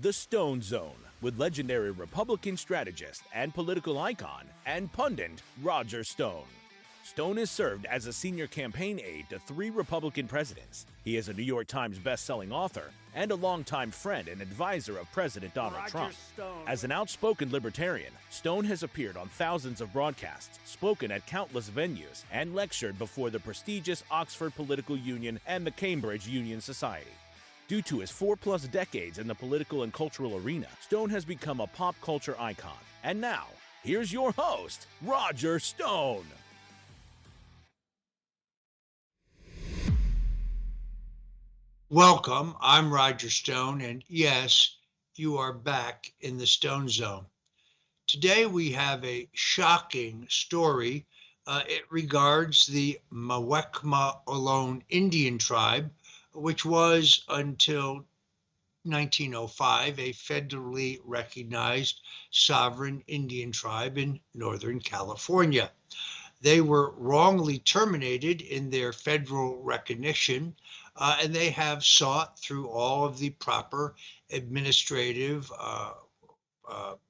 The Stone Zone with legendary Republican strategist and political icon and pundit Roger Stone. Stone has served as a senior campaign aide to 3 Republican presidents. He is a New York Times best-selling author and a longtime friend and advisor of President Donald Trump. As an outspoken libertarian, Stone has appeared on thousands of broadcasts, spoken at countless venues, and lectured before the prestigious Oxford Political Union and the Cambridge Union Society. Due to his 4+ decades in the political and cultural arena, Stone has become a pop culture icon. And now, here's your host, Roger Stone. Welcome, I'm Roger Stone, and yes, you are back in the Stone Zone. Today we have a shocking story. It regards the Muwekma-Ohlone Indian tribe, which was until 1905 a federally recognized sovereign Indian tribe in Northern California. They were wrongly terminated in their federal recognition, and they have sought through all of the proper administrative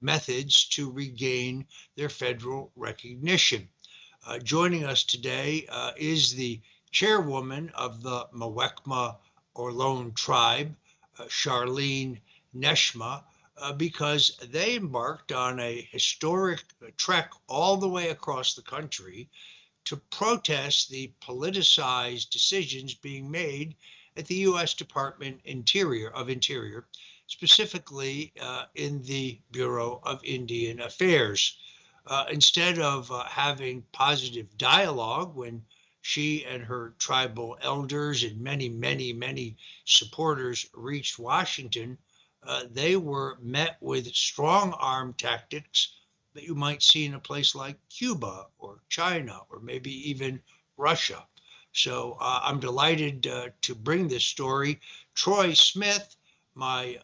methods to regain their federal recognition. Joining us today is the chairwoman of the Muwekma-Ohlone tribe, Charlene Nezma, because they embarked on a historic trek all the way across the country to protest the politicized decisions being made at the U.S. Department of Interior, specifically in the Bureau of Indian Affairs. Instead of having positive dialogue when she and her tribal elders and many supporters reached Washington, they were met with strong arm tactics that you might see in a place like Cuba or China or maybe even Russia. So I'm delighted to bring this story. Troy Smith, my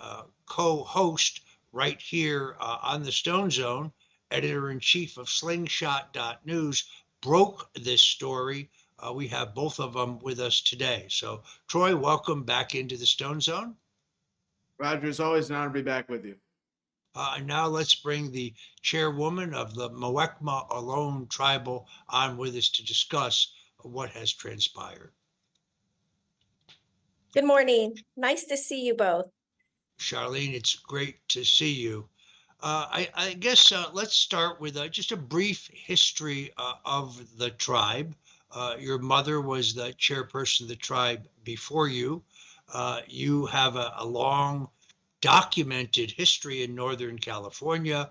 co-host right here on the Stone Zone, editor-in-chief of Slingshot.News, broke this story. We have both of them with us today. So Troy, welcome back into the Stone Zone. Roger, it's always an honor to be back with you. Now let's bring the chairwoman of the Muwekma-Ohlone tribal on with us to discuss what has transpired. Good morning. Nice to see you both. Charlene, it's great to see you. I guess let's start with just a brief history of the tribe. Your mother was the chairperson of the tribe before you. You have a long documented history in Northern California,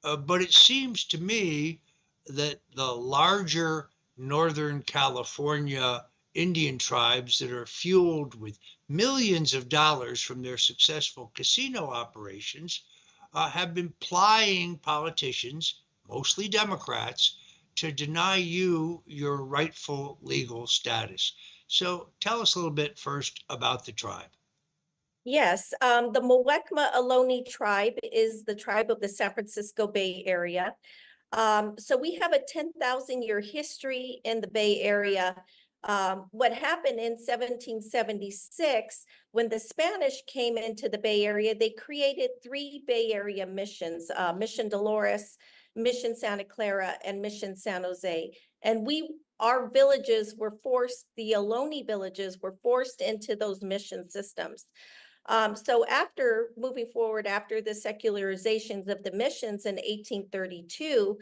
but it seems to me that the larger Northern California Indian tribes that are fueled with millions of dollars from their successful casino operations have been plying politicians, mostly Democrats, to deny you your rightful legal status. So tell us a little bit first about the tribe. Yes, the Muwekma-Ohlone tribe is the tribe of the San Francisco Bay Area. So we have a 10,000-year history in the Bay Area. What happened in 1776, when the Spanish came into the Bay Area, they created 3 Bay Area missions, Mission Dolores, Mission Santa Clara, and Mission San Jose. And our villages were forced, the Ohlone villages were forced into those mission systems. So after moving forward, after the secularizations of the missions in 1832,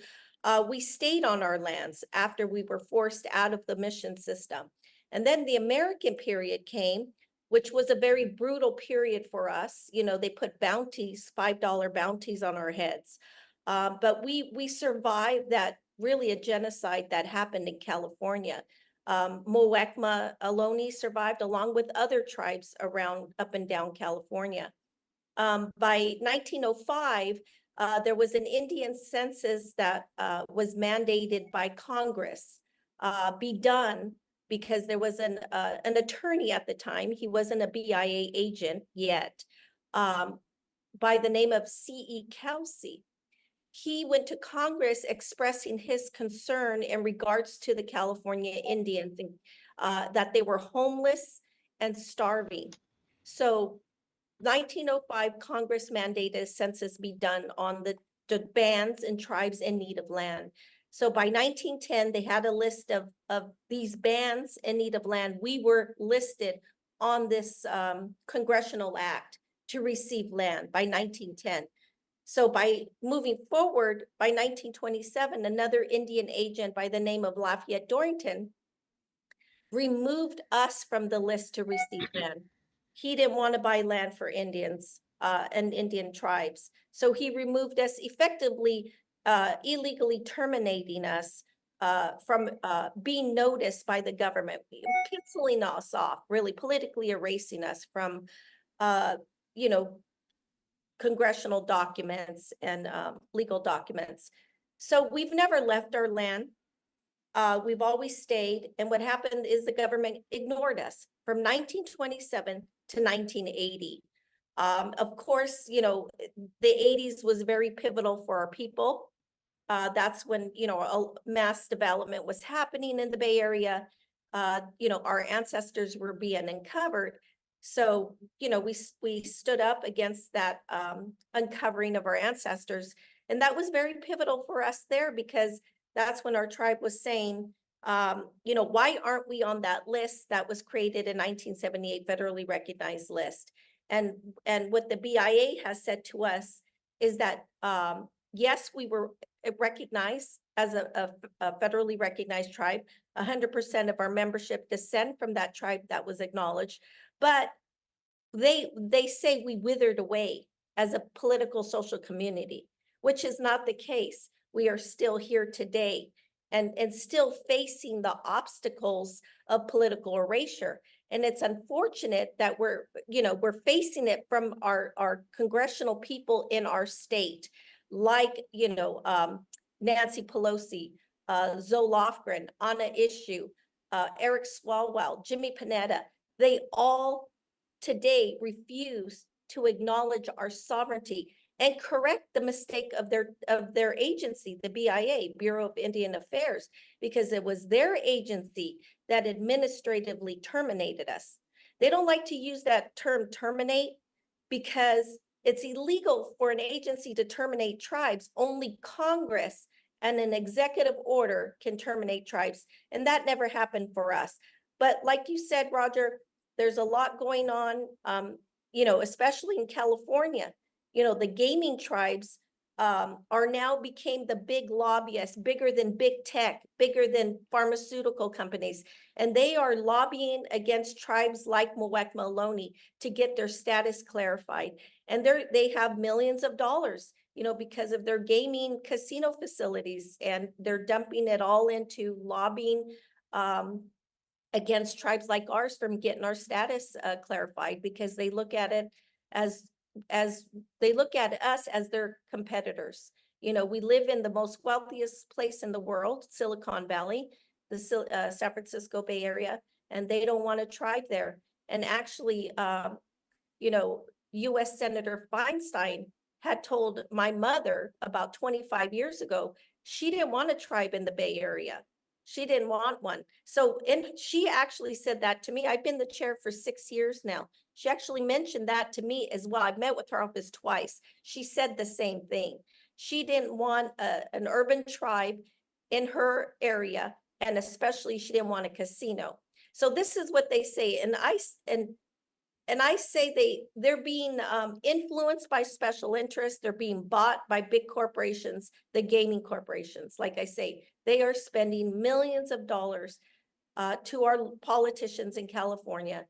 we stayed on our lands after we were forced out of the mission system. And then the American period came, which was a very brutal period for us. You know, they put bounties, $5 bounties on our heads. But we survived that, really a genocide that happened in California. Muwekma-Ohlone survived along with other tribes around up and down California. By 1905, there was an Indian census that was mandated by Congress be done because there was an attorney at the time. He wasn't a BIA agent yet, by the name of C.E. Kelsey. He went to Congress expressing his concern in regards to the California Indians, that they were homeless and starving. So 1905, Congress mandated a census be done on the bands and tribes in need of land. So by 1910, they had a list of these bands in need of land. We were listed on this congressional act to receive land by 1910. So by moving forward, by 1927, another Indian agent by the name of Lafayette Dorrington removed us from the list to receive land. He didn't want to buy land for Indians and Indian tribes. So he removed us, effectively illegally terminating us from being noticed by the government, canceling us off, really politically erasing us from, you know, congressional documents and legal documents. So we've never left our land. We've always stayed. And what happened is the government ignored us from 1927 to 1980. Of course, you know, the 80s was very pivotal for our people. That's when, you know, a mass development was happening in the Bay Area. You know, our ancestors were being uncovered. So, you know, we stood up against that uncovering of our ancestors. And that was very pivotal for us there, because that's when our tribe was saying, you know, why aren't we on that list that was created in 1978, federally recognized list? And what the BIA has said to us is that, yes, we were recognized as a federally recognized tribe. 100% of our membership descend from that tribe that was acknowledged. But they say we withered away as a political social community, which is not the case. We are still here today and still facing the obstacles of political erasure. And it's unfortunate that we're facing it from our congressional people in our state, like, you know, Nancy Pelosi, Zoe Lofgren, Anna Issue, Eric Swalwell, Jimmy Panetta. They all today refuse to acknowledge our sovereignty and correct the mistake of their agency, the BIA, Bureau of Indian Affairs, because it was their agency that administratively terminated us. They don't like to use that term terminate because it's illegal for an agency to terminate tribes. Only Congress and an executive order can terminate tribes. And that never happened for us. But like you said, Roger, there's a lot going on, you know, especially in California. You know, the gaming tribes are now became the big lobbyists, bigger than big tech, bigger than pharmaceutical companies. And they are lobbying against tribes like Muwekma Ohlone to get their status clarified. And they have millions of dollars, you know, because of their gaming casino facilities, and they're dumping it all into lobbying against tribes like ours from getting our status clarified, because they look at it as they look at us as their competitors. You know, we live in the most wealthiest place in the world, Silicon Valley, the San Francisco Bay Area, and they don't want a tribe there. And actually, you know, U.S. Senator Feinstein had told my mother about 25 years ago, she didn't want a tribe in the Bay Area. She didn't want one. So, and she actually said that to me. I've been the chair for 6 years now. She actually mentioned that to me as well. I've met with her office twice. She said the same thing. She didn't want an urban tribe in her area, and especially she didn't want a casino. So this is what they say, and I say they're being influenced by special interests. They're being bought by big corporations, the gaming corporations. Like I say, they are spending millions of dollars to our politicians in California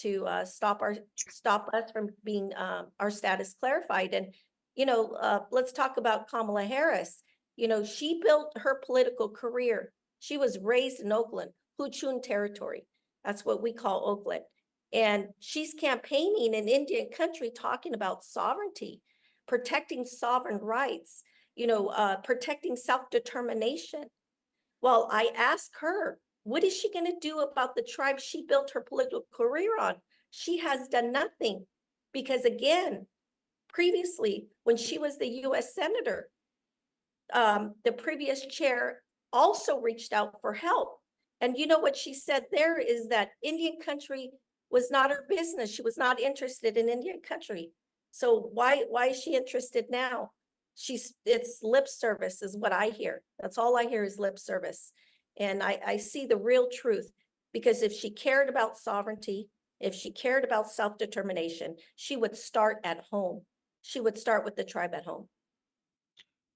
to stop us from being our status clarified. And you know, let's talk about Kamala Harris. You know, she built her political career. She was raised in Oakland, Huchun territory. That's what we call Oakland. And she's campaigning in Indian country, talking about sovereignty, protecting sovereign rights, you know, protecting self-determination. Well, I asked her, what is she going to do about the tribe she built her political career on? She has done nothing, because again, previously, when she was the U.S. Senator, the previous chair also reached out for help. And you know what she said there is that Indian country was not her business. She was not interested in Indian country. So why is she interested now? It's lip service is what I hear. That's all I hear is lip service. And I see the real truth, because if she cared about sovereignty, if she cared about self-determination, she would start at home. She would start with the tribe at home.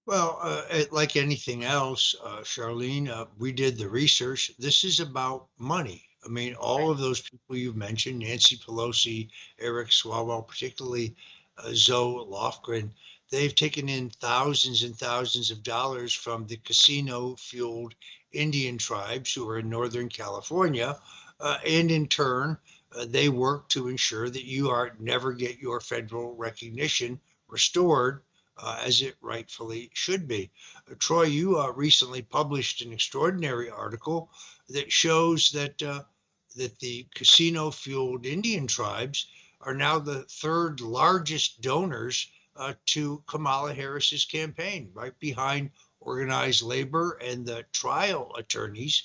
Well, like anything else, Charlene, we did the research. This is about money. I mean, all of those people you've mentioned, Nancy Pelosi, Eric Swalwell, particularly Zoe Lofgren, they've taken in thousands and thousands of dollars from the casino-fueled Indian tribes who are in Northern California. And in turn, they work to ensure that you never get your federal recognition restored as it rightfully should be. Troy, you recently published an extraordinary article that shows that the casino-fueled Indian tribes are now the third largest donors to Kamala Harris's campaign, right behind organized labor and the trial attorneys.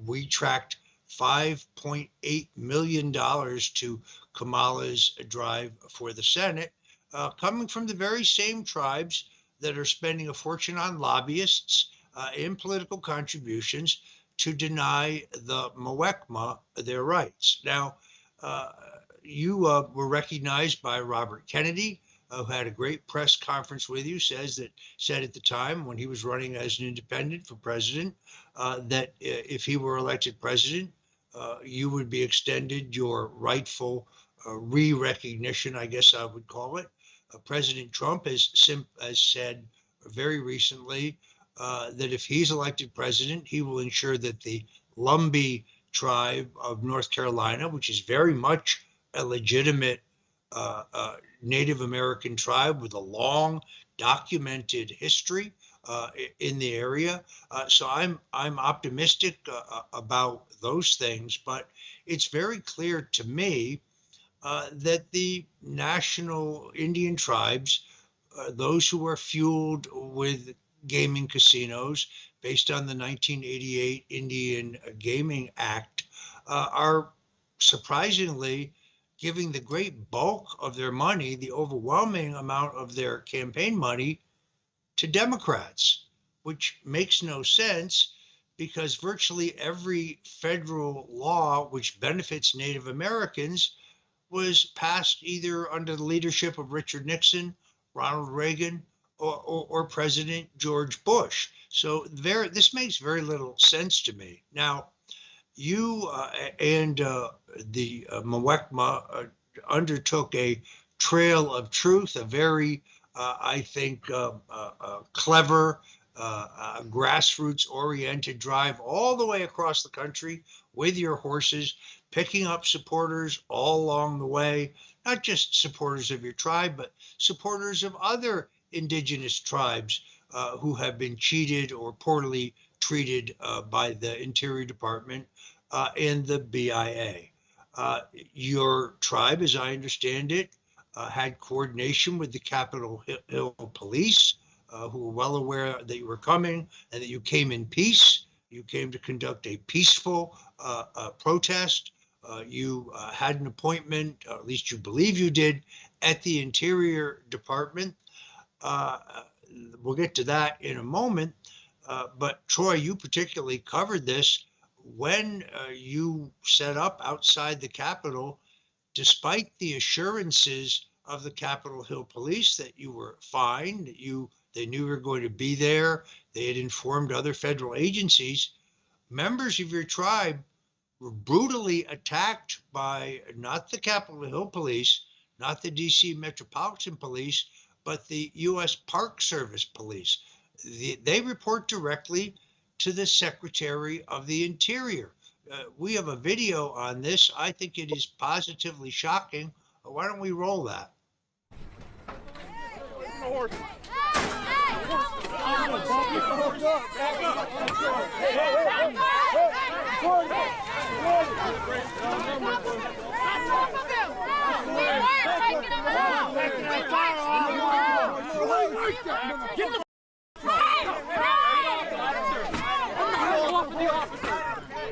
We tracked $5.8 million to Kamala's drive for the Senate, coming from the very same tribes that are spending a fortune on lobbyists and political contributions to deny the Muwekma their rights. Now, you were recognized by Robert Kennedy, who had a great press conference with you, said at the time when he was running as an independent for president, that if he were elected president, you would be extended your rightful re-recognition, I guess I would call it. President Trump has said very recently that if he's elected president, he will ensure that the Lumbee tribe of North Carolina, which is very much a legitimate Native American tribe with a long documented history in the area. So I'm optimistic about those things, but it's very clear to me that the national Indian tribes, those who are fueled with gaming casinos based on the 1988 Indian Gaming Act, are surprisingly giving the great bulk of their money, the overwhelming amount of their campaign money, to Democrats, which makes no sense because virtually every federal law which benefits Native Americans was passed either under the leadership of Richard Nixon, Ronald Reagan, or President George Bush. So this makes very little sense to me. Now, you and the Muwekma undertook a trail of truth, a very, I think, clever, grassroots-oriented drive all the way across the country with your horses, picking up supporters all along the way, not just supporters of your tribe, but supporters of other indigenous tribes who have been cheated or poorly treated by the Interior Department and the BIA. Your tribe, as I understand it, had coordination with the Capitol Hill Police, who were well aware that you were coming and that you came in peace. You came to conduct a peaceful protest. You had an appointment, or at least you believe you did, at the Interior Department. We'll get to that in a moment. But Troy, you particularly covered this when you set up outside the Capitol, despite the assurances of the Capitol Hill Police that you were fine, that they knew you were going to be there. They had informed other federal agencies. Members of your tribe were brutally attacked by not the Capitol Hill Police, not the DC Metropolitan Police, but the U.S. Park Service Police. They report directly to the Secretary of the Interior. We have a video on this. I think it is positively shocking. Why don't we roll that?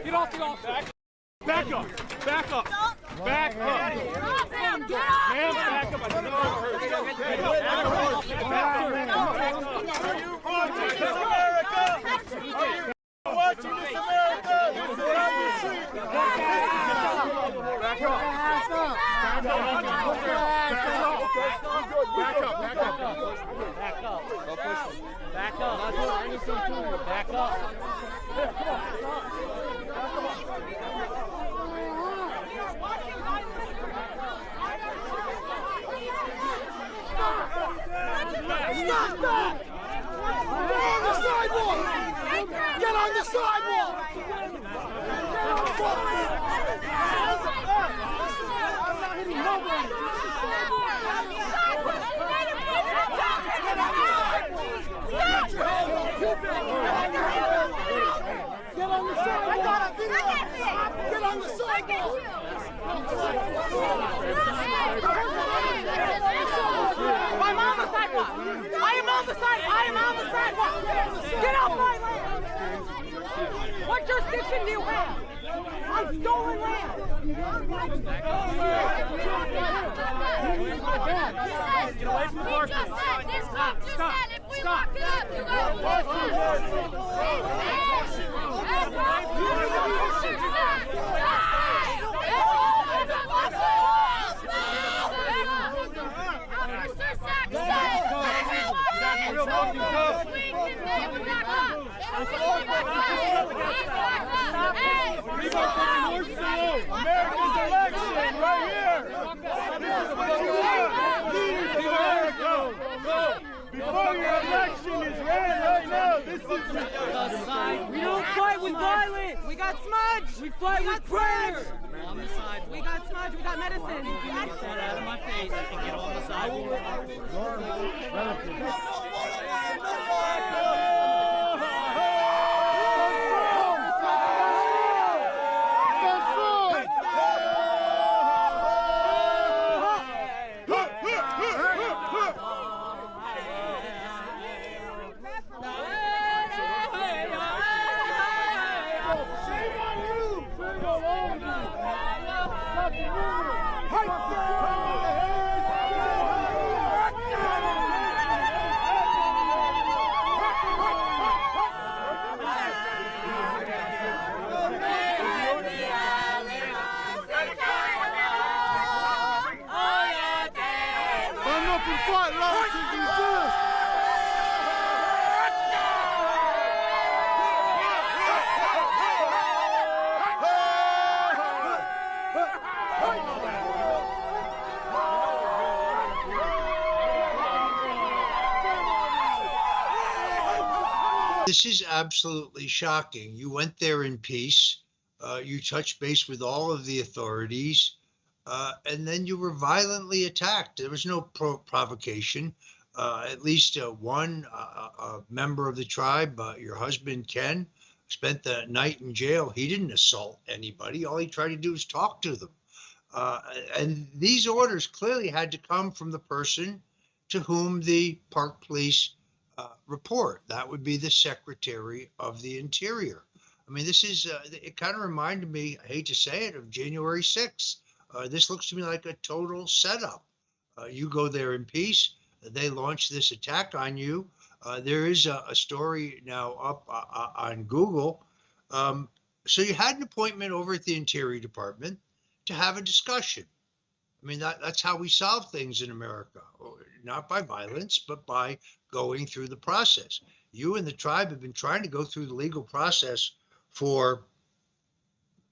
Get off the officer. Back up. Back up. Back up. Don't push him. Back up. Not doing anything to you. Back up. Stop that! Get on the sidewalk! Get on the sidewalk! I'm not hitting nobody! Get on the sidewalk! I got a video! Get on the sidewalk! I'm on the sidewalk! I am on the sidewalk! I am on the sidewalk! Get off my land! What jurisdiction do you have? I'm stolen land! Get away from the park. Stop. If we lock it up, you America's election right here. Before your election is ran right now, this is We don't fight with violence! We got smudge! We fight with prayers! On the sidewalk. We got smudge, we got medicine! Get that out of my face. You can get on the sidewalk. This is absolutely shocking. You went there in peace. You touched base with all of the authorities, and then you were violently attacked. There was no provocation. At least one member of the tribe, your husband, Ken, spent the night in jail. He didn't assault anybody. All he tried to do was talk to them. And these orders clearly had to come from the person to whom the Park Police report. That would be the Secretary of the Interior. I mean, this is, it kind of reminded me, I hate to say it, of January 6th. This looks to me like a total setup. You go there in peace. They launch this attack on you. There is a story now up on Google. So you had an appointment over at the Interior Department to have a discussion. I mean, that's how we solve things in America, not by violence, but by going through the process. You and the tribe have been trying to go through the legal process for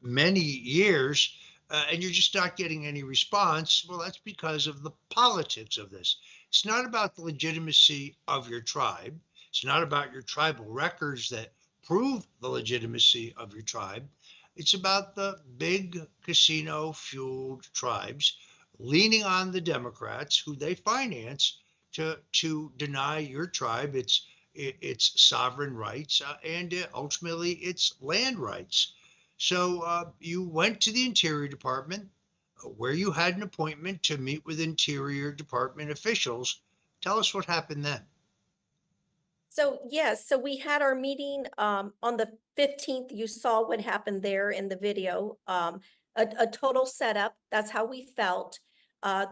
many years, and you're just not getting any response. Well, that's because of the politics of this. It's not about the legitimacy of your tribe. It's not about your tribal records that prove the legitimacy of your tribe. It's about the big casino-fueled tribes leaning on the Democrats, who they finance, to deny your tribe its sovereign rights and ultimately its land rights. So you went to the Interior Department, where you had an appointment to meet with Interior Department officials. Tell us what happened then. So yes, so we had our meeting on the 15th. You saw what happened there in the video. A total setup. That's how we felt.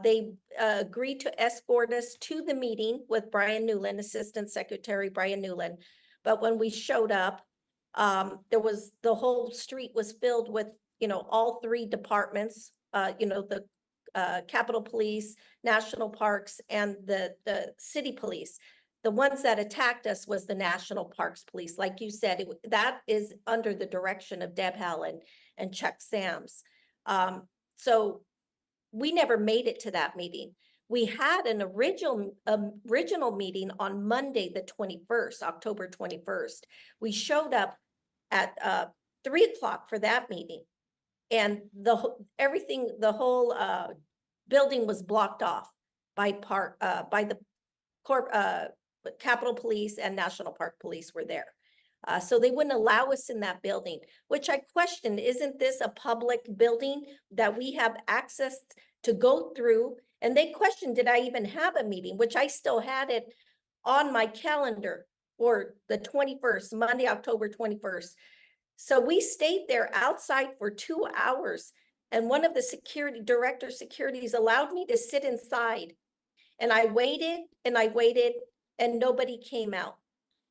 They agreed to escort us to the meeting with Brian Newland, Assistant Secretary Brian Newland. But when we showed up, the whole street was filled with, all three departments, the Capitol Police, National Parks, and the city police. The ones that attacked us was the National Parks Police. Like you said, that is under the direction of Deb Howland and Chuck Sams. So we never made it to that meeting. We had an original meeting on Monday, the 21st, October 21st. We showed up at 3 o'clock for that meeting, and the whole building was blocked off by the Capitol Police and National Park Police were there. So they wouldn't allow us in that building, which I questioned. Isn't this a public building that we have access to go through? And they questioned, did I even have a meeting, which I still had it on my calendar for the 21st, Monday, October 21st. So we stayed there outside for 2 hours. And one of the director securities allowed me to sit inside. And I waited and I waited and nobody came out.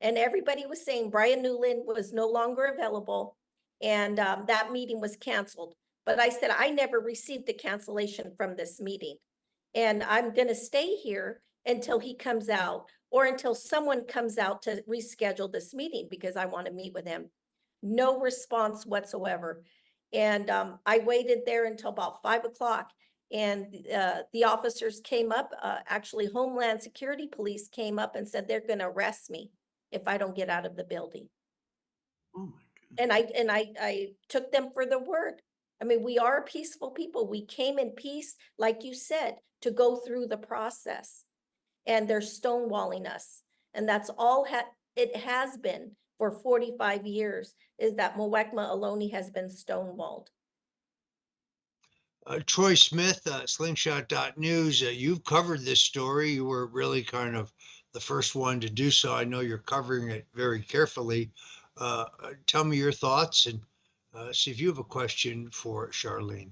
And everybody was saying Brian Newland was no longer available and that meeting was canceled. But I said, I never received the cancellation from this meeting. And I'm going to stay here until he comes out or until someone comes out to reschedule this meeting because I want to meet with him. No response whatsoever. And I waited there until about 5 o'clock. And the officers came up, actually Homeland Security Police came up and said they're going to arrest me if I don't get out of the building. Oh my God. And I took them for the word. I mean, we are peaceful people. We came in peace, like you said, to go through the process. And they're stonewalling us. And that's all it has been for 45 years, is that Muwekma Ohlone has been stonewalled. Troy Smith, slingshot.news, you've covered this story. You were really kind of the first one to do so. I know you're covering it very carefully. Tell me your thoughts and see if you have a question for Charlene.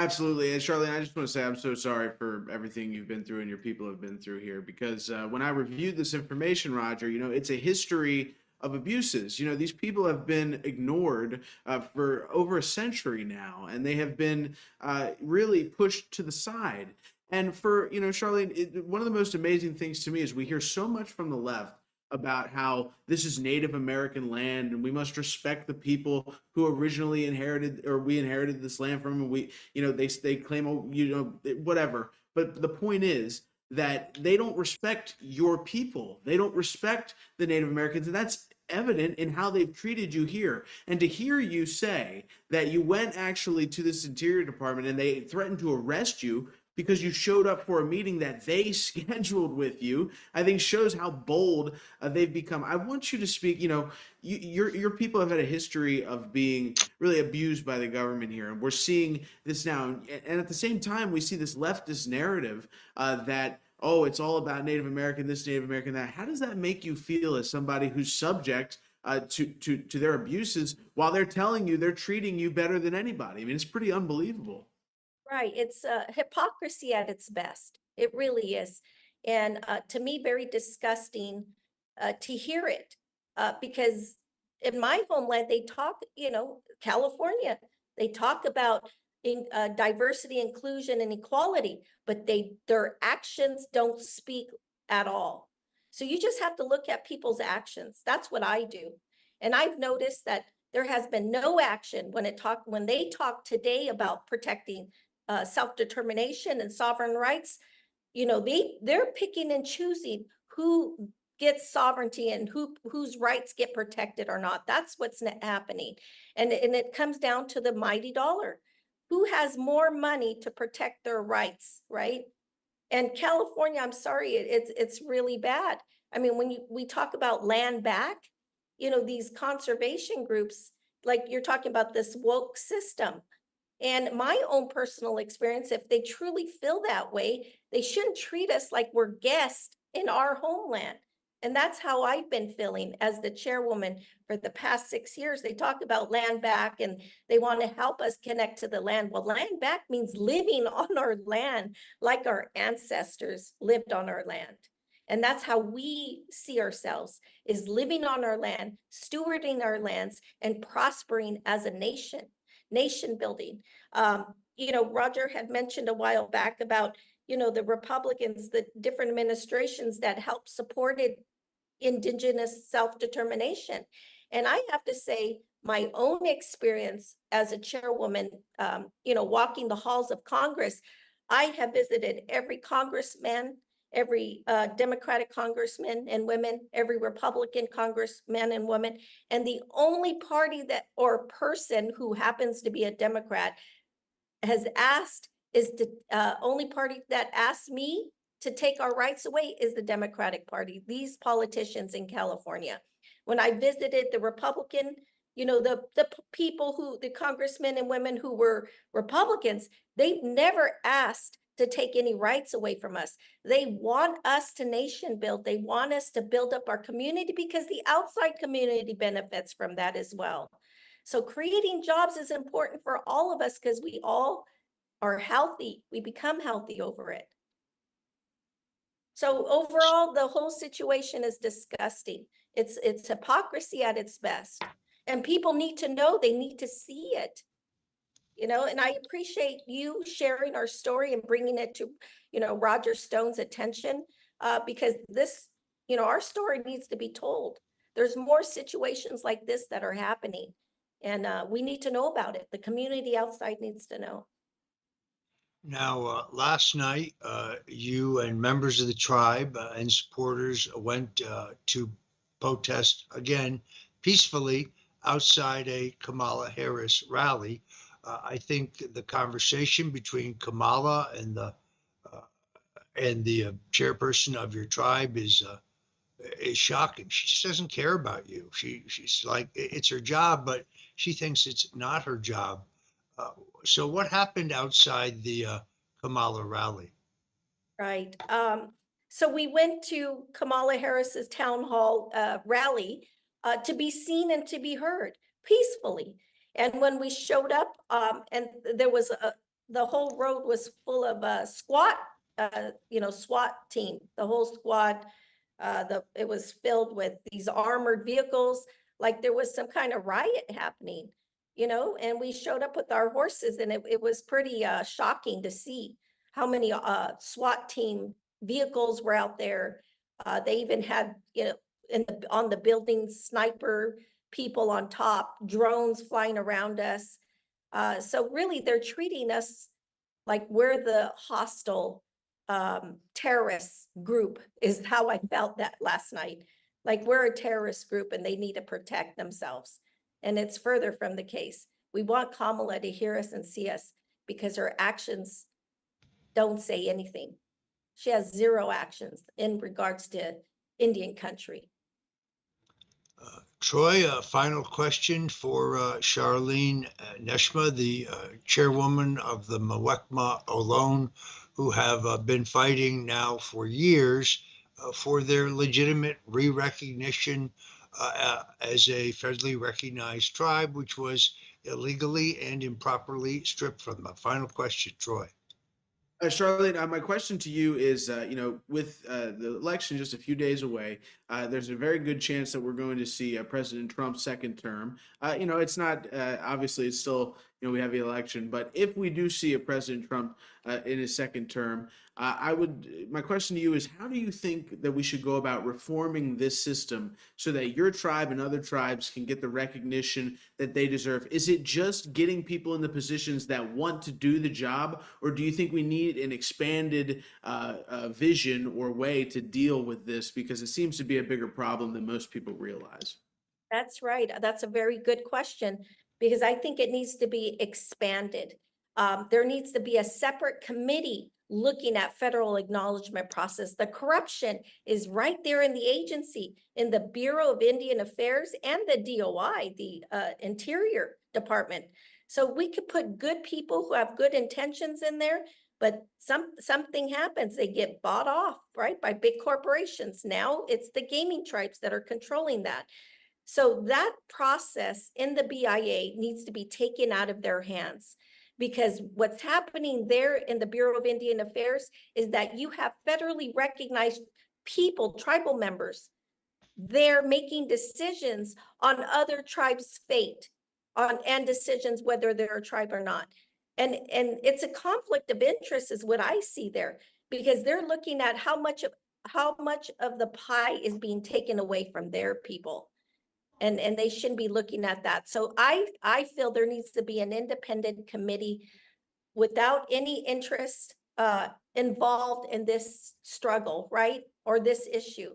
Absolutely. And Charlene, I just want to say I'm so sorry for everything you've been through and your people have been through here, because when I reviewed this information, Roger, it's a history of abuses. These people have been ignored for over a century now, and they have been really pushed to the side. And for, Charlene, one of the most amazing things to me is we hear so much from the left about how this is Native American land and we must respect the people who originally inherited, or we inherited this land from, and we, they claim, whatever. But the point is that they don't respect your people. They don't respect the Native Americans, and that's evident in how they've treated you here. And to hear you say that you went actually to this Interior Department and they threatened to arrest you because you showed up for a meeting that they scheduled with you, I think shows how bold they've become. I want you to speak. Your people have had a history of being really abused by the government here, and we're seeing this now. And at the same time, we see this leftist narrative that, oh, it's all about Native American this, Native American that. How does that make you feel as somebody who's subject to their abuses while they're telling you they're treating you better than anybody? I mean, it's pretty unbelievable. Right. It's hypocrisy at its best. It really is. And to me, very disgusting to hear it because in my homeland, they talk, California, they talk about diversity, inclusion, and equality, but their actions don't speak at all. So you just have to look at people's actions. That's what I do. And I've noticed that there has been no action when they talk today about protecting self-determination and sovereign rights. They're picking and choosing who gets sovereignty and whose rights get protected or not. That's what's happening. And it comes down to the mighty dollar. Who has more money to protect their rights, right? And California, I'm sorry, it's really bad. I mean, when we talk about land back, these conservation groups, like you're talking about this woke system. And my own personal experience, if they truly feel that way, they shouldn't treat us like we're guests in our homeland. And that's how I've been feeling as the chairwoman for the past 6 years. They talk about land back and they want to help us connect to the land. Well, land back means living on our land like our ancestors lived on our land. And that's how we see ourselves, is living on our land, stewarding our lands, and prospering as a nation building. Roger had mentioned a while back about, the Republicans, the different administrations that helped supported indigenous self-determination. And I have to say, my own experience as a chairwoman, walking the halls of Congress, I have visited every congressman, every Democratic congressman and women, every Republican congressman and woman, and the only party that or person who happens to be a Democrat has asked is the only party that asked me to take our rights away is the Democratic Party, these politicians in California. When I visited the Republican, the people who, the congressmen and women who were Republicans, they've never asked to take any rights away from us. They want us to nation build. They want us to build up our community because the outside community benefits from that as well. So creating jobs is important for all of us because we all are healthy. We become healthy over it. So overall, the whole situation is disgusting. It's hypocrisy at its best. And people need to know, they need to see it. And I appreciate you sharing our story and bringing it to, Roger Stone's attention, because this, our story needs to be told. There's more situations like this that are happening, and we need to know about it. The community outside needs to know. Now, last night, you and members of the tribe and supporters went to protest again peacefully outside a Kamala Harris rally. I think the conversation between Kamala and the chairperson of your tribe is shocking. She just doesn't care about you. She's like, it's her job, but she thinks it's not her job. So what happened outside the Kamala rally? Right. So we went to Kamala Harris's town hall rally to be seen and to be heard peacefully. And when we showed up, and there was the whole road was full of SWAT, SWAT team, the whole squad. It was filled with these armored vehicles, like there was some kind of riot happening, and we showed up with our horses, and it was pretty shocking to see how many SWAT team vehicles were out there. They even had, on the building, sniper people on top, drones flying around us. So really, they're treating us like we're the hostile terrorist group, is how I felt that last night. Like we're a terrorist group and they need to protect themselves. And it's further from the case. We want Kamala to hear us and see us because her actions don't say anything. She has zero actions in regards to Indian country. Troy, a final question for Charlene Nezma, the chairwoman of the Muwekma Ohlone, who have been fighting now for years for their legitimate re-recognition as a federally recognized tribe, which was illegally and improperly stripped from them. Final question, Troy. Charlene, my question to you is, with the election just a few days away, there's a very good chance that we're going to see President Trump's second term. It's not, obviously, it's still, we have the election, but if we do see a President Trump in his second term, my question to you is, how do you think that we should go about reforming this system so that your tribe and other tribes can get the recognition that they deserve? Is it just getting people in the positions that want to do the job, or do you think we need an expanded vision or way to deal with this? Because it seems to be a bigger problem than most people realize. That's right. That's a very good question, because I think it needs to be expanded. There needs to be a separate committee looking at federal acknowledgement process. The corruption is right there in the agency, in the Bureau of Indian Affairs and the DOI, the Interior Department. So we could put good people who have good intentions in there, but something happens, they get bought off, right, by big corporations. Now it's the gaming tribes that are controlling that. So that process in the BIA needs to be taken out of their hands, because what's happening there in the Bureau of Indian Affairs is that you have federally recognized people, tribal members, they're making decisions on other tribes' fate and decisions whether they're a tribe or not. And it's a conflict of interest is what I see there, because they're looking at how much of the pie is being taken away from their people. And they shouldn't be looking at that. So I feel there needs to be an independent committee without any interest involved in this struggle, right? Or this issue,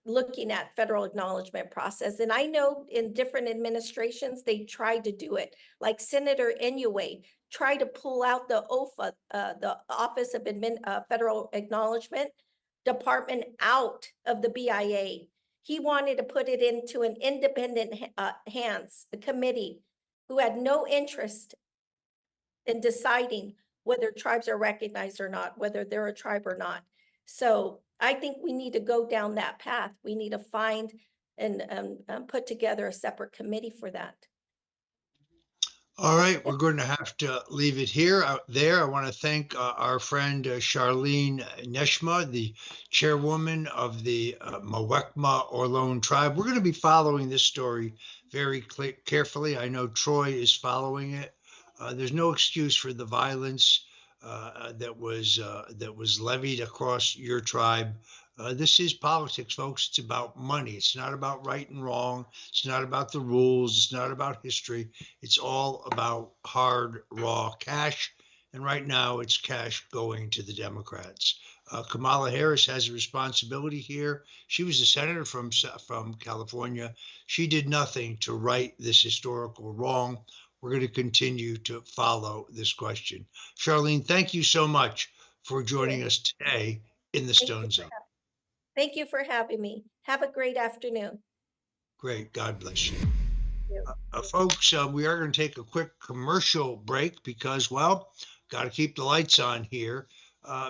looking at federal acknowledgement process. And I know in different administrations, they tried to do it. Like Senator Inouye tried to pull out the OFA, the Office of Federal Acknowledgement Department, out of the BIA. He wanted to put it into an independent hands, a committee who had no interest in deciding whether tribes are recognized or not, whether they're a tribe or not. So I think we need to go down that path. We need to find and put together a separate committee for that. All right, we're going to have to leave it here. I want to thank our friend Charlene Nezma, the chairwoman of the Muwekma Ohlone tribe. We're going to be following this story very carefully. I know Troy is following it. There's no excuse for the violence that was levied across your tribe. This is politics, folks. It's about money. It's not about right and wrong. It's not about the rules. It's not about history. It's all about hard, raw cash. And right now, it's cash going to the Democrats. Kamala Harris has a responsibility here. She was a senator from California. She did nothing to right this historical wrong. We're going to continue to follow this question. Charlene, thank you so much for joining us today in the Stone Zone. Thank you for having me. Have a great afternoon. Great. God bless you. Folks, we are going to take a quick commercial break because, well, got to keep the lights on here.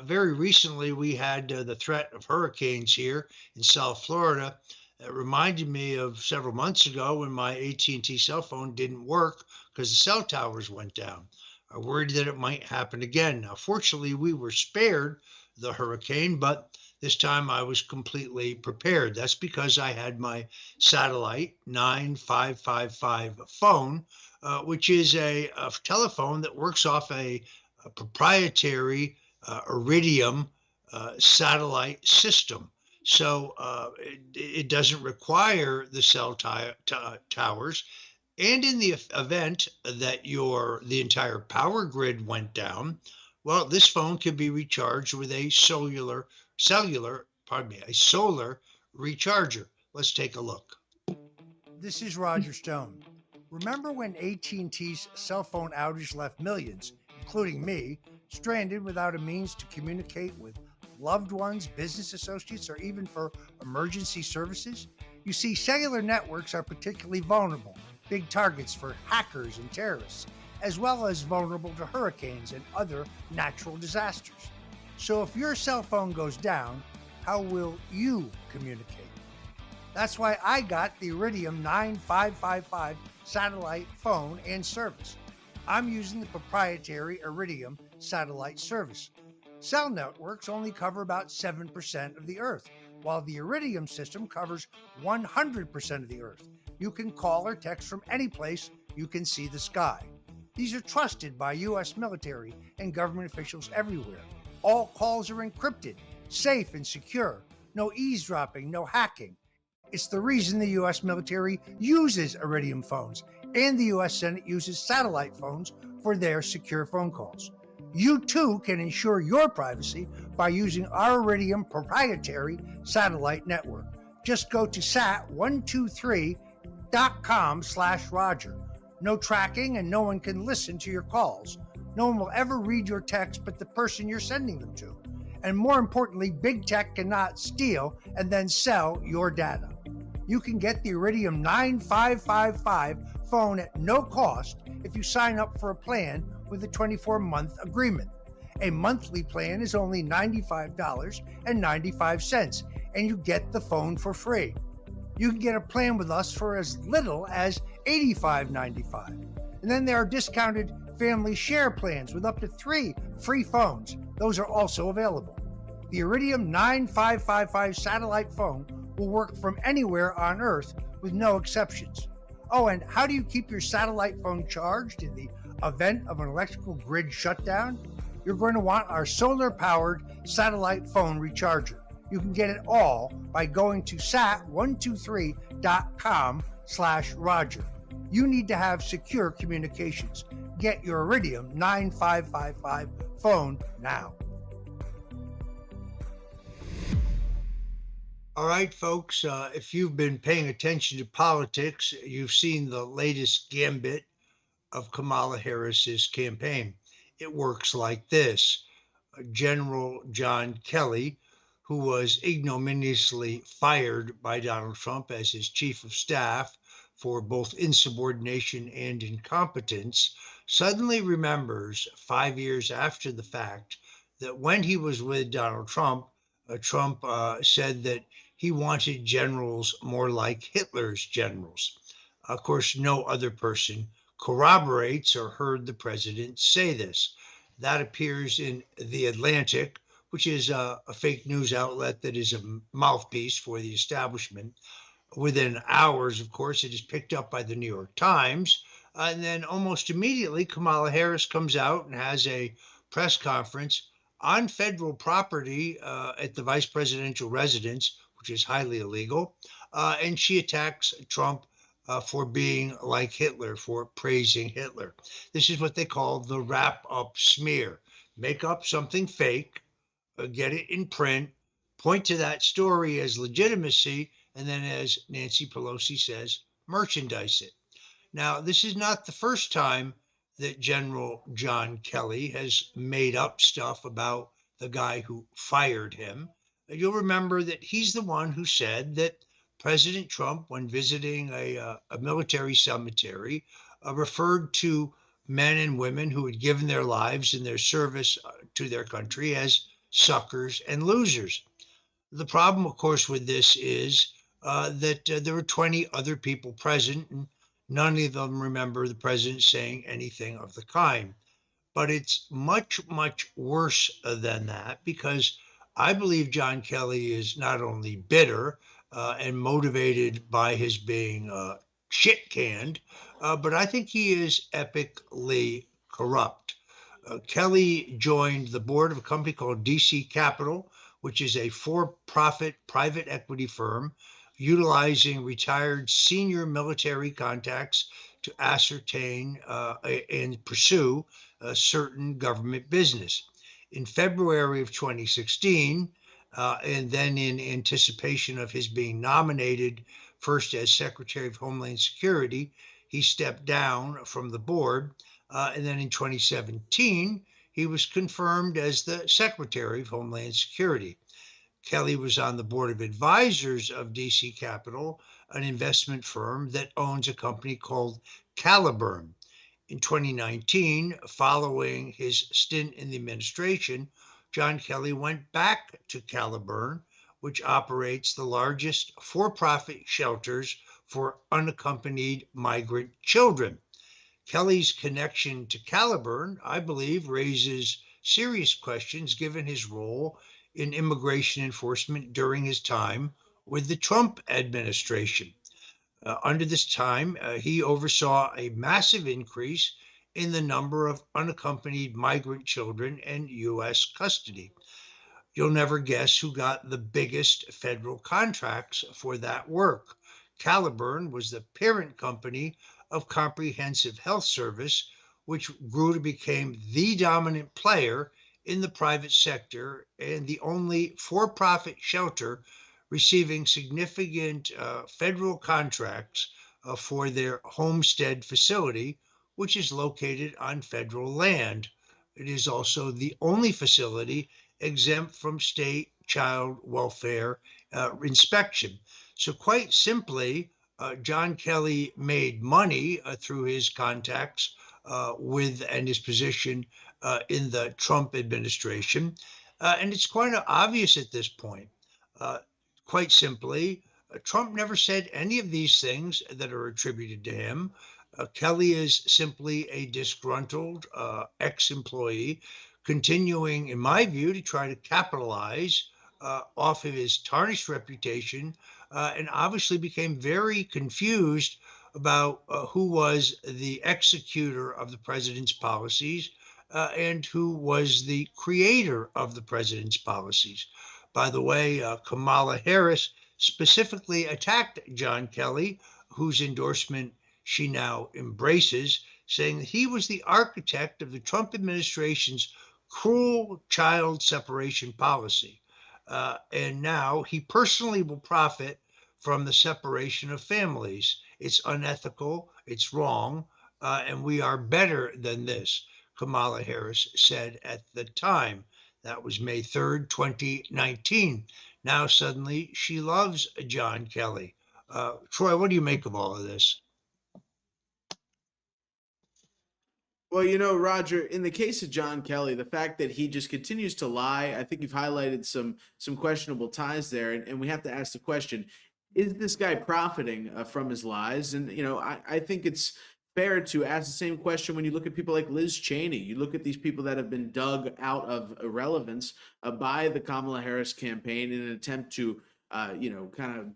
Very recently, we had the threat of hurricanes here in South Florida. It reminded me of several months ago when my AT&T cell phone didn't work because the cell towers went down. I worried that it might happen again. Now, fortunately, we were spared the hurricane, but this time I was completely prepared. That's because I had my satellite 9555 phone, which is a telephone that works off a proprietary Iridium satellite system. So it doesn't require the cell towers. And in the event that the entire power grid went down, well, this phone can be recharged with a solar recharger. Let's take a look. This is Roger Stone. Remember when AT&T's cell phone outage left millions, including me, stranded without a means to communicate with loved ones, business associates, or even for emergency services? You see, cellular networks are particularly vulnerable, big targets for hackers and terrorists, as well as vulnerable to hurricanes and other natural disasters. So if your cell phone goes down, how will you communicate? That's why I got the Iridium 9555 satellite phone and service. I'm using the proprietary Iridium satellite service. Cell networks only cover about 7% of the Earth, while the Iridium system covers 100% of the Earth. You can call or text from any place you can see the sky. These are trusted by U.S. military and government officials everywhere. All calls are encrypted, safe and secure. No eavesdropping, no hacking. It's the reason the U.S. military uses Iridium phones, and the U.S. Senate uses satellite phones for their secure phone calls. You too can ensure your privacy by using our Iridium proprietary satellite network. Just go to sat123.com/Roger. No tracking and no one can listen to your calls. No one will ever read your text but the person you're sending them to. And more importantly, big tech cannot steal and then sell your data. You can get the Iridium 9555 phone at no cost if you sign up for a plan with a 24-month agreement. A monthly plan is only $95.95, and you get the phone for free. You can get a plan with us for as little as $85.95. And then there are discounted family share plans with up to 3 free phones. Those are also available. The Iridium 9555 satellite phone will work from anywhere on Earth with no exceptions. Oh, and how do you keep your satellite phone charged in the event of an electrical grid shutdown, you're going to want our solar-powered satellite phone recharger. You can get it all by going to sat123.com/Roger. You need to have secure communications. Get your Iridium 9555 phone now. All right, folks, if you've been paying attention to politics, you've seen the latest gambit of Kamala Harris's campaign. It works like this. General John Kelly, who was ignominiously fired by Donald Trump as his chief of staff for both insubordination and incompetence, suddenly remembers 5 years after the fact that when he was with Donald Trump, Trump said that he wanted generals more like Hitler's generals. Of course, no other person corroborates or heard the president say this. That appears in The Atlantic, which is a fake news outlet that is a mouthpiece for the establishment. Within hours, of course, it is picked up by the New York Times. And then almost immediately, Kamala Harris comes out and has a press conference on federal property at the vice presidential residence, which is highly illegal. And she attacks Trump for being like Hitler, for praising Hitler. This is what they call the wrap-up smear. Make up something fake, get it in print, point to that story as legitimacy, and then, as Nancy Pelosi says, merchandise it. Now, this is not the first time that General John Kelly has made up stuff about the guy who fired him. You'll remember that he's the one who said that President Trump, when visiting a military cemetery, referred to men and women who had given their lives in their service to their country as suckers and losers. The problem, of course, with this is that there were 20 other people present, and none of them remember the president saying anything of the kind. But it's much, much worse than that, because I believe John Kelly is not only bitter and motivated by his being shit-canned, but I think he is epically corrupt. Kelly joined the board of a company called DC Capital, which is a for-profit private equity firm utilizing retired senior military contacts to ascertain and pursue certain government business. In February of 2016, and then in anticipation of his being nominated first as Secretary of Homeland Security, he stepped down from the board. And then in 2017, he was confirmed as the Secretary of Homeland Security. Kelly was on the board of advisors of DC Capital, an investment firm that owns a company called Caliburn. In 2019, following his stint in the administration, John Kelly went back to Caliburn, which operates the largest for-profit shelters for unaccompanied migrant children. Kelly's connection to Caliburn, I believe, raises serious questions given his role in immigration enforcement during his time with the Trump administration. Under this time, he oversaw a massive increase in the number of unaccompanied migrant children in U.S. custody. You'll never guess who got the biggest federal contracts for that work. Caliburn was the parent company of Comprehensive Health Service, which grew to become the dominant player in the private sector and the only for-profit shelter receiving significant federal contracts for their homestead facility, which is located on federal land. It is also the only facility exempt from state child welfare inspection. So quite simply, John Kelly made money through his contacts with and his position in the Trump administration. And it's quite obvious at this point. Quite simply, Trump never said any of these things that are attributed to him. Kelly is simply a disgruntled ex-employee, continuing, in my view, to try to capitalize off of his tarnished reputation, and obviously became very confused about who was the executor of the president's policies and who was the creator of the president's policies. By the way, Kamala Harris specifically attacked John Kelly, whose endorsement she now embraces, saying that he was the architect of the Trump administration's cruel child separation policy. And now he personally will profit from the separation of families. It's unethical, it's wrong, and we are better than this, Kamala Harris said at the time. That was May 3rd, 2019. Now suddenly she loves John Kelly. Troy, what do you make of all of this? Well, you know, Roger, in the case of John Kelly, the fact that he just continues to lie, I think you've highlighted some questionable ties there, and we have to ask the question: is this guy profiting from his lies? And you know, I think it's fair to ask the same question when you look at people like Liz Cheney. You look at these people that have been dug out of irrelevance by the Kamala Harris campaign in an attempt to, you know, kind of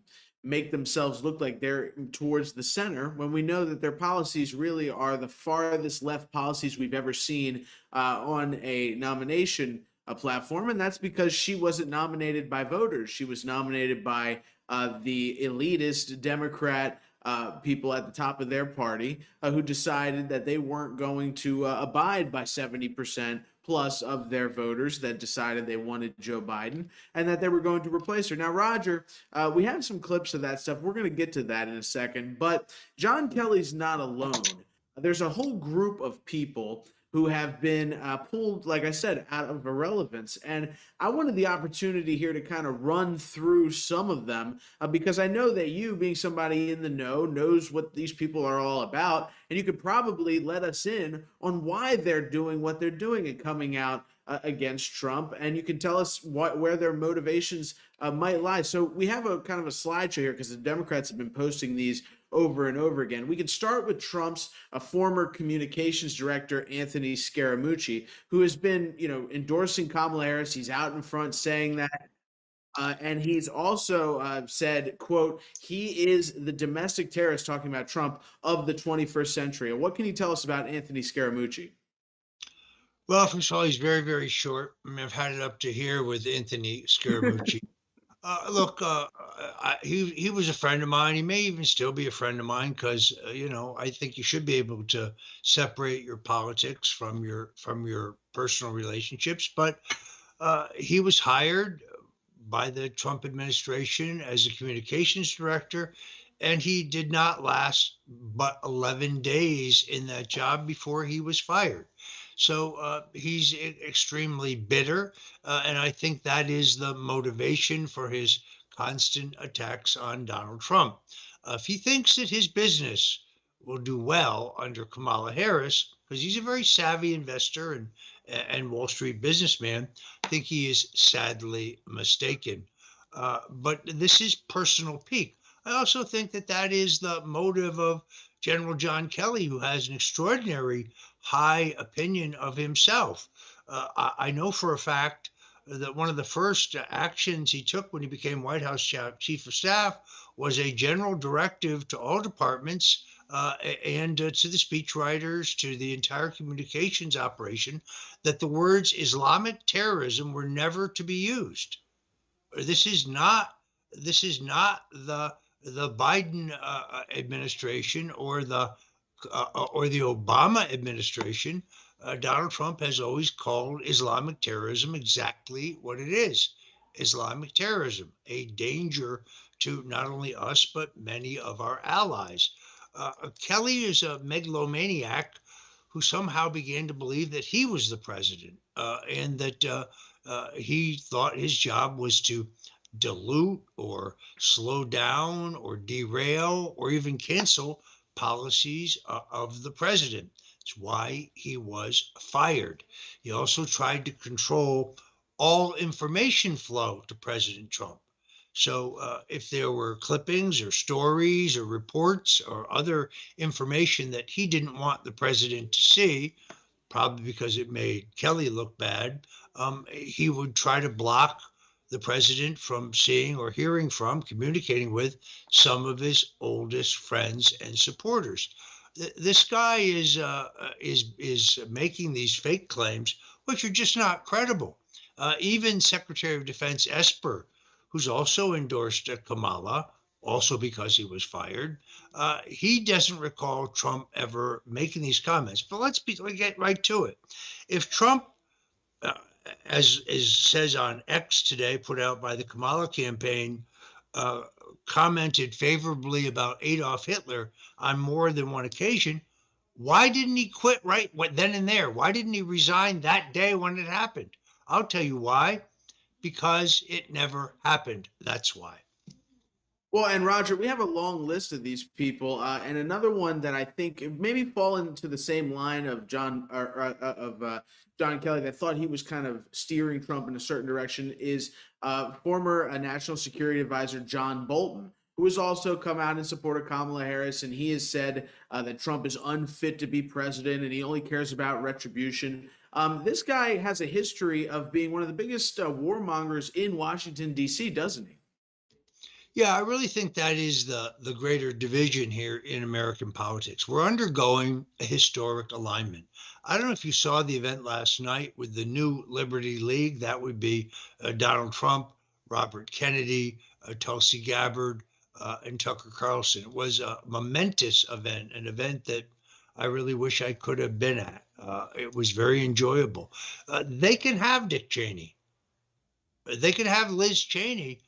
make themselves look like they're towards the center, when we know that their policies really are the farthest left policies we've ever seen on a nomination platform. And that's because she wasn't nominated by voters. She was nominated by the elitist Democrat people at the top of their party who decided that they weren't going to abide by 70% plus of their voters that decided they wanted Joe Biden and that they were going to replace her. Now, Roger, we have some clips of that stuff. We're going to get to that in a second, but John Kelly's not alone. There's a whole group of people who have been pulled, like I said, out of irrelevance. And I wanted the opportunity here to kind of run through some of them because I know that you, being somebody in the know, knows what these people are all about. And you could probably let us in on why they're doing what they're doing and coming out against Trump. And you can tell us where their motivations might lie. So we have a kind of a slideshow here because the Democrats have been posting these over and over again. We could start with Trump's former communications director, Anthony Scaramucci, who has been, you know, endorsing Kamala Harris. He's out in front saying that. And he's also said, quote, he is the domestic terrorist, talking about Trump, of the 21st century. And what can you tell us about Anthony Scaramucci? Well, first of all, he's very, very short. I mean, I've had it up to here with Anthony Scaramucci. Look, he was a friend of mine. He may even still be a friend of mine because, you know, I think you should be able to separate your politics from your personal relationships. But he was hired by the Trump administration as a communications director, and he did not last but 11 days in that job before he was fired. So he's extremely bitter, and I think that is the motivation for his constant attacks on Donald Trump. If he thinks that his business will do well under Kamala Harris, because he's a very savvy investor and Wall Street businessman, I think he is sadly mistaken. But this is personal pique. I also think that that is the motive of General John Kelly, who has an extraordinary high opinion of himself. I know for a fact that one of the first actions he took when he became White House Chief of Staff was a general directive to all departments and to the speechwriters, to the entire communications operation, that the words Islamic terrorism were never to be used. This is not the Biden administration or the Obama administration. Donald Trump has always called Islamic terrorism exactly what it is: Islamic terrorism, a danger to not only us, but many of our allies. Kelly is a megalomaniac who somehow began to believe that he was the president and that he thought his job was to dilute or slow down or derail or even cancel policies of the president. That's why he was fired. He also tried to control all information flow to President Trump. So if there were clippings or stories or reports or other information that he didn't want the president to see, probably because it made Kelly look bad, he would try to block the president from seeing or hearing from, communicating with some of his oldest friends and supporters. This guy is making these fake claims, which are just not credible. Even Secretary of Defense Esper, who's also endorsed Kamala, also because he was fired, he doesn't recall Trump ever making these comments. But let's get right to it. If Trump, as says on X today, put out by the Kamala campaign, commented favorably about Adolf Hitler on more than one occasion, why didn't he quit right then and there? Why didn't he resign that day when it happened? I'll tell you why. Because it never happened. That's why. Well, and Roger, we have a long list of these people, and another one that I think maybe fall into the same line of John Kelly that thought he was kind of steering Trump in a certain direction is former National Security Advisor John Bolton, who has also come out in support of Kamala Harris, and he has said that Trump is unfit to be president and he only cares about retribution. This guy has a history of being one of the biggest warmongers in Washington, D.C., doesn't he? Yeah, I really think that is the greater division here in American politics. We're undergoing a historic alignment. I don't know if you saw the event last night with the new Liberty League. That would be Donald Trump, Robert Kennedy, Tulsi Gabbard, and Tucker Carlson. It was a momentous event, an event that I really wish I could have been at. It was very enjoyable. They can have Dick Cheney. They can have Liz Cheney.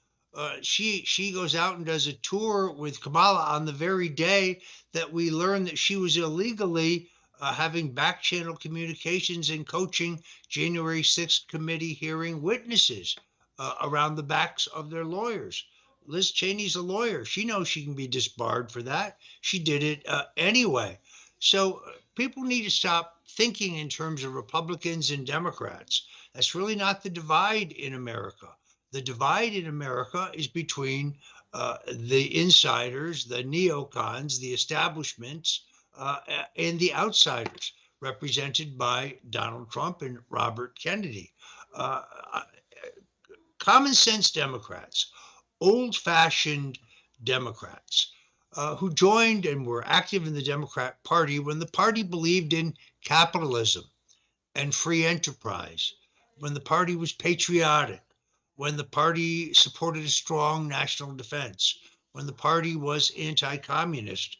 She goes out and does a tour with Kamala on the very day that we learned that she was illegally having back channel communications and coaching January 6th committee hearing witnesses around the backs of their lawyers. Liz Cheney's a lawyer. She knows she can be disbarred for that. She did it anyway. So people need to stop thinking in terms of Republicans and Democrats. That's really not the divide in America. The divide in America is between the insiders, the neocons, the establishments, and the outsiders, represented by Donald Trump and Robert Kennedy. Common sense Democrats, old-fashioned Democrats, who joined and were active in the Democrat Party when the party believed in capitalism and free enterprise, when the party was patriotic, when the party supported a strong national defense, when the party was anti-communist.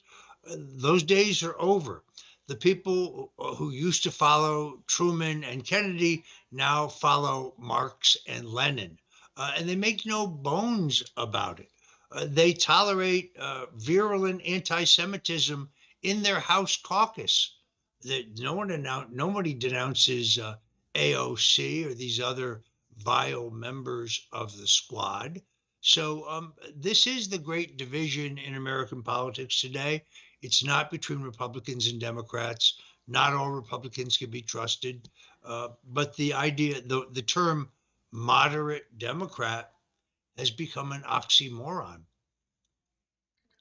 Those days are over. The people who used to follow Truman and Kennedy now follow Marx and Lenin, and they make no bones about it. They tolerate virulent anti-Semitism in their House caucus. Nobody denounces AOC or these other vile members of the squad. So this is the great division in American politics today. It's not between Republicans and Democrats. Not all Republicans can be trusted. But the idea, the term moderate Democrat has become an oxymoron.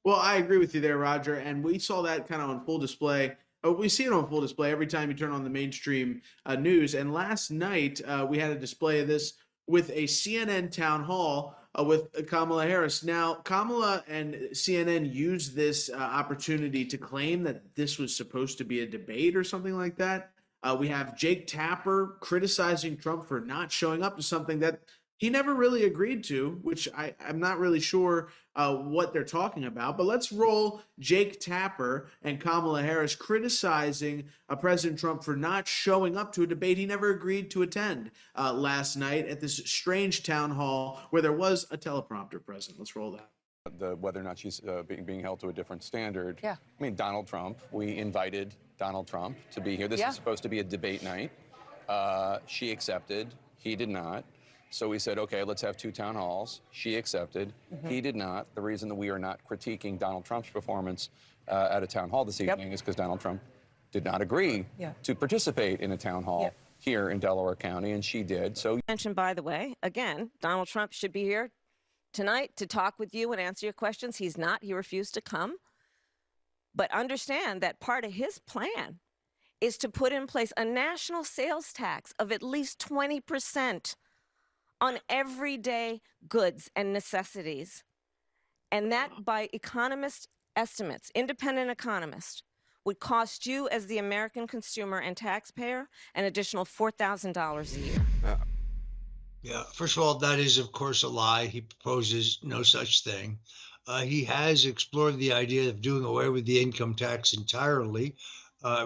Well, I agree with you there, Roger. And we saw that kind of on full display. We see it on full display every time you turn on the mainstream news. And last night, we had a display of this with a CNN town hall with Kamala Harris. Now, Kamala and CNN used this opportunity to claim that this was supposed to be a debate or something like that. We have Jake Tapper criticizing Trump for not showing up to something that he never really agreed to, which I'm not really sure what they're talking about. But let's roll Jake Tapper and Kamala Harris criticizing President Trump for not showing up to a debate he never agreed to attend last night at this strange town hall where there was a teleprompter present. Let's roll that. Whether or not she's being held to a different standard. Yeah. I mean, Donald Trump, we invited Donald Trump to be here. This is supposed to be a debate night. She accepted. He did not. So we said, okay, let's have two town halls. She accepted. He did not. The reason that we are not critiquing Donald Trump's performance at a town hall this evening is because Donald Trump did not agree to participate in a town hall here in Delaware County, and she did. So, mentioned, by the way, again, Donald Trump should be here tonight to talk with you and answer your questions. He's not. He refused to come. But understand that part of his plan is to put in place a national sales tax of at least 20% on everyday goods and necessities. And that, by economist estimates, independent economists, would cost you as the American consumer and taxpayer an additional $4,000 a year. Yeah, first of all, that is, of course, a lie. He proposes no such thing. He has explored the idea of doing away with the income tax entirely,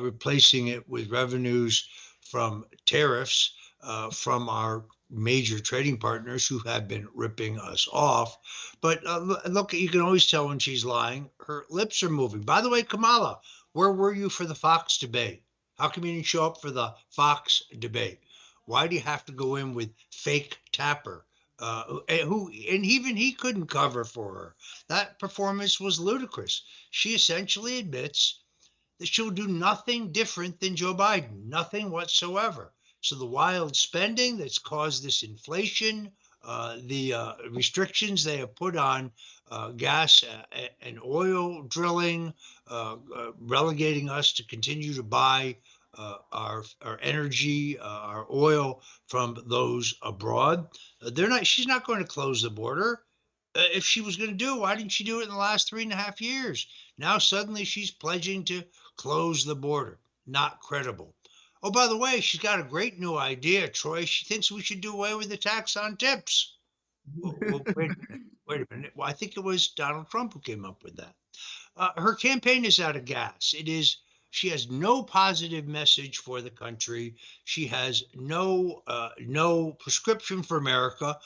replacing it with revenues from tariffs from our major trading partners who have been ripping us off. But look, you can always tell when she's lying. Her lips are moving. By the way, Kamala, where were you for the Fox debate? How come you didn't show up for the Fox debate? Why do you have to go in with fake Tapper? And even he couldn't cover for her. That performance was ludicrous. She essentially admits that she'll do nothing different than Joe Biden, nothing whatsoever. So the wild spending that's caused this inflation, the restrictions they have put on gas and oil drilling, relegating us to continue to buy our energy, our oil from those abroad. She's not going to close the border. If she was going to do it, why didn't she do it in the last 3.5 years? Now suddenly she's pledging to close the border. Not credible. Oh, by the way, she's got a great new idea, Troy. She thinks we should do away with the tax on tips. Well, wait a minute. Well, I think it was Donald Trump who came up with that. Her campaign is out of gas. She has no positive message for the country. She has no prescription for America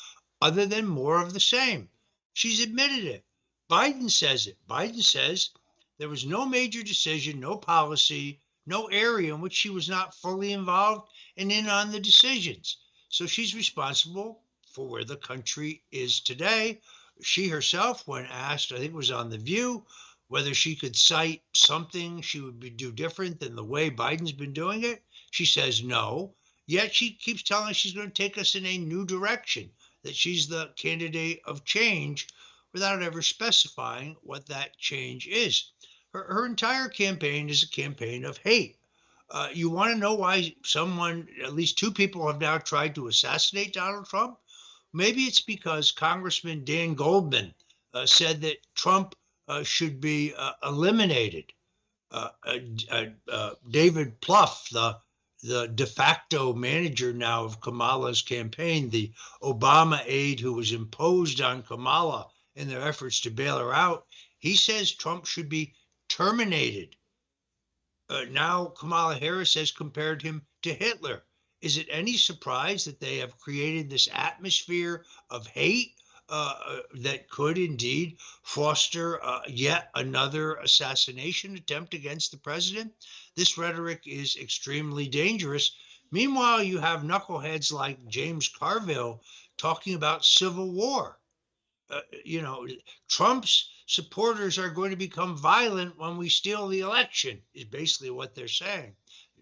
other than more of the same. She's admitted it. Biden says it. Biden says there was no major decision, no policy, no area in which she was not fully involved and in on the decisions. So she's responsible for where the country is today. She herself, when asked, I think it was on The View, whether she could cite something she would do different than the way Biden's been doing it, she says no. Yet she keeps telling us she's going to take us in a new direction, that she's the candidate of change without ever specifying what that change is. Her entire campaign is a campaign of hate. You want to know why at least two people have now tried to assassinate Donald Trump? Maybe it's because Congressman Dan Goldman said that Trump should be eliminated. David Plouffe, the de facto manager now of Kamala's campaign, the Obama aide who was imposed on Kamala in their efforts to bail her out, he says Trump should be terminated. Now Kamala Harris has compared him to Hitler. Is it any surprise that they have created this atmosphere of hate that could indeed foster yet another assassination attempt against the president? This rhetoric is extremely dangerous. Meanwhile, you have knuckleheads like James Carville talking about civil war. Trump's supporters are going to become violent when we steal the election, is basically what they're saying.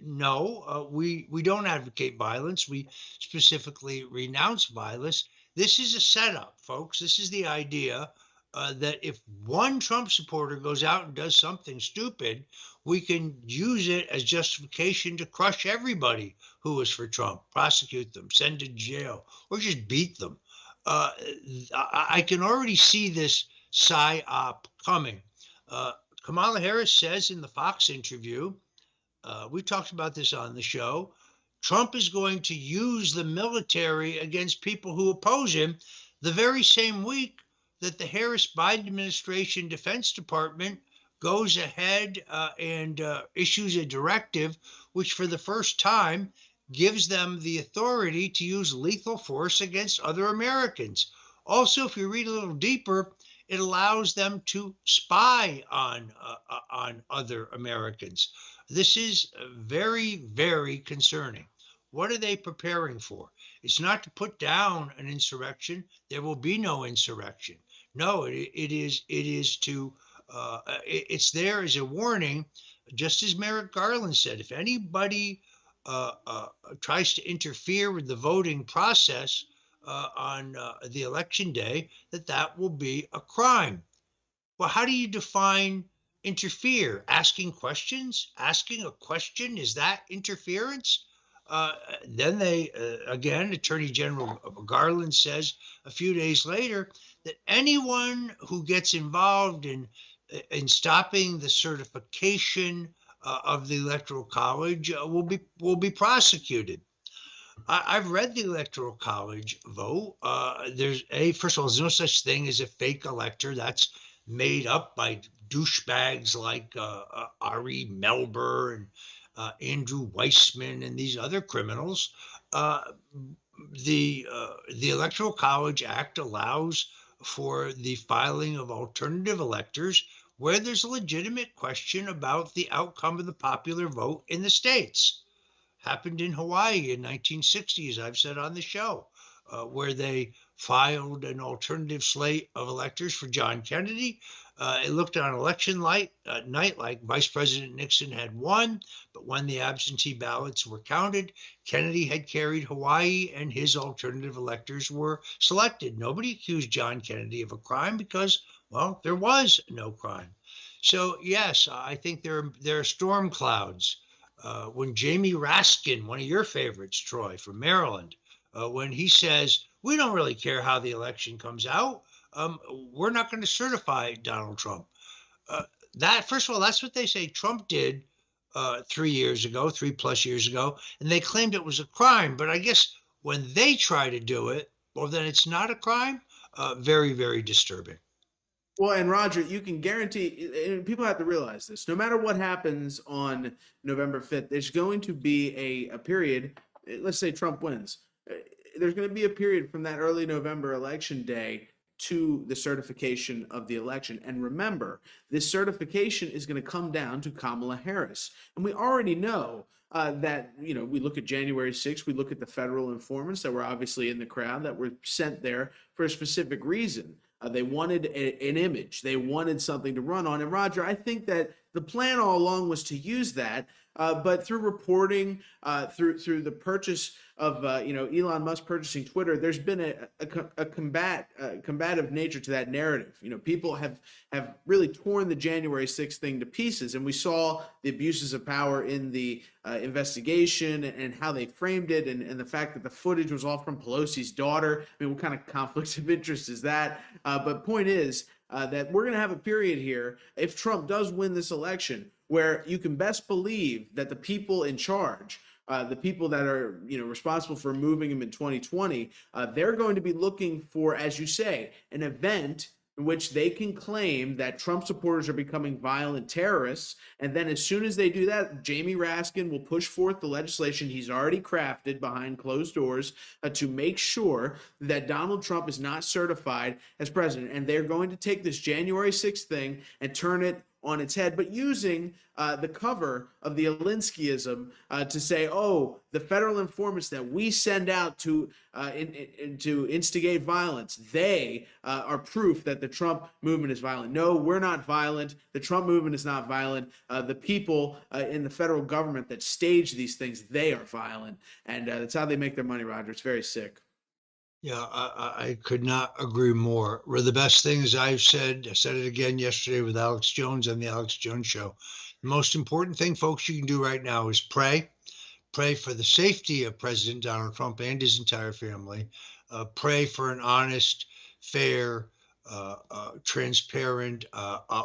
No, we don't advocate violence. We specifically renounce violence. This is a setup, folks. This is the idea that if one Trump supporter goes out and does something stupid, we can use it as justification to crush everybody who is for Trump, prosecute them, send to jail, or just beat them. I can already see this psyop coming. Kamala Harris says in the Fox interview, we talked about this on the show, Trump is going to use the military against people who oppose him the very same week that the Harris-Biden administration Defense Department goes ahead and issues a directive which for the first time gives them the authority to use lethal force against other Americans. Also, if you read a little deeper, it allows them to spy on other Americans. This is very, very concerning. What are they preparing for? It's not to put down an insurrection. There will be no insurrection. No, it's there as a warning, just as Merrick Garland said. If anybody tries to interfere with the voting process on the election day, that will be a crime. Well, how do you define interfere? Asking questions? Asking a question, is that interference? Then they, again, Attorney General Garland says a few days later that anyone who gets involved in stopping the certification of the Electoral College will be prosecuted. I've read the Electoral College vote. First of all, there's no such thing as a fake elector. That's made up by douchebags like Ari Melber and Andrew Weissman and these other criminals. The Electoral College Act allows for the filing of alternative electors where there's a legitimate question about the outcome of the popular vote in the states. Happened in Hawaii in 1960, as I've said on the show, where they filed an alternative slate of electors for John Kennedy. It looked on election night like Vice President Nixon had won, but when the absentee ballots were counted, Kennedy had carried Hawaii and his alternative electors were selected. Nobody accused John Kennedy of a crime because, well, there was no crime. So yes, I think there are storm clouds. When Jamie Raskin, one of your favorites, Troy, from Maryland, when he says, we don't really care how the election comes out, we're not going to certify Donald Trump. First of all, that's what they say Trump did 3 plus years ago, and they claimed it was a crime. But I guess when they try to do it, well, then it's not a crime. Very, very disturbing. Well, and Roger, you can guarantee, and people have to realize this, no matter what happens on November 5th, there's going to be a period, let's say Trump wins, there's going to be a period from that early November election day to the certification of the election. And remember, this certification is going to come down to Kamala Harris. And we already know that, we look at January 6th, we look at the federal informants that were obviously in the crowd that were sent there for a specific reason. They wanted an image. They wanted something to run on. And Roger, I think that the plan all along was to use that, but through reporting, through the purchase of Elon Musk purchasing Twitter, there's been a combative nature to that narrative. People have really torn the January 6th thing to pieces, and we saw the abuses of power in the investigation and how they framed it, and the fact that the footage was all from Pelosi's daughter. I mean, what kind of conflicts of interest is that? But point is that we're going to have a period here, if Trump does win this election, where you can best believe that the people in charge, the people that are responsible for moving him in 2020, they're going to be looking for, as you say, an event in which they can claim that Trump supporters are becoming violent terrorists. And then as soon as they do that, Jamie Raskin will push forth the legislation he's already crafted behind closed doors to make sure that Donald Trump is not certified as president. And they're going to take this January 6th thing and turn it on its head, but using the cover of the Alinskyism to say, oh, the federal informants that we send out to instigate violence, they are proof that the Trump movement is violent. No, we're not violent. The Trump movement is not violent. The people in the federal government that stage these things, they are violent. And that's how they make their money, Roger. It's very sick. Yeah, I could not agree more. The best things I said it again yesterday with Alex Jones on the Alex Jones Show. The most important thing, folks, you can do right now is pray. Pray for the safety of President Donald Trump and his entire family. Pray for an honest, fair, transparent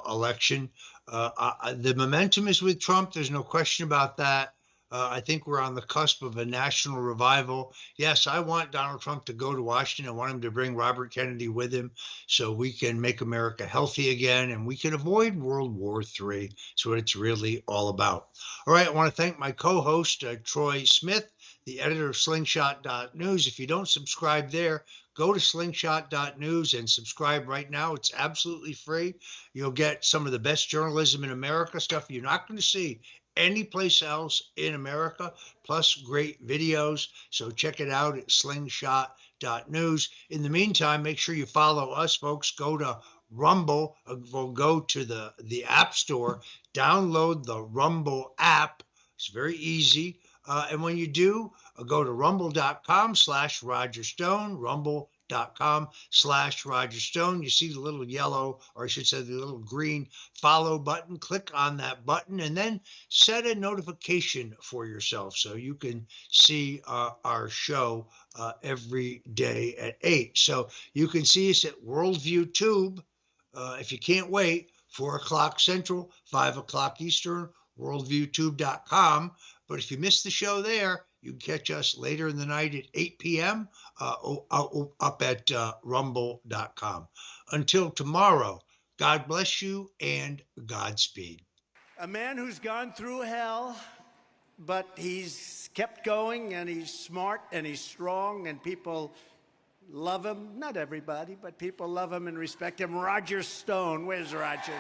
election. The momentum is with Trump. There's no question about that. I think we're on the cusp of a national revival. Yes, I want Donald Trump to go to Washington. I want him to bring Robert Kennedy with him so we can make America healthy again and we can avoid World War III. That's what it's really all about. All right, I want to thank my co-host, Troy Smith, the editor of slingshot.news. If you don't subscribe there, go to slingshot.news and subscribe right now. It's absolutely free. You'll get some of the best journalism in America, stuff you're not going to see anyplace else in America, plus great videos. So check it out at slingshot.news. In the meantime, make sure you follow us, folks. Go to Rumble. We'll go to the App Store, download the Rumble app. It's very easy. And when you do, go to rumble.com/Roger Stone, rumble.com/Roger facebook.com/Roger Stone. You see the little yellow, or I should say the little green follow button. Click on that button and then set a notification for yourself so you can see our show every day at 8. So you can see us at Worldview Tube. If you can't wait, 4 o'clock Central, 5 o'clock Eastern, worldviewtube.com. But if you missed the show there, you can catch us later in the night at 8 p.m. Up at rumble.com. Until tomorrow, God bless you and Godspeed. A man who's gone through hell, but he's kept going, and he's smart and he's strong, and people love him. Not everybody, but people love him and respect him. Roger Stone. Where's Roger Stone?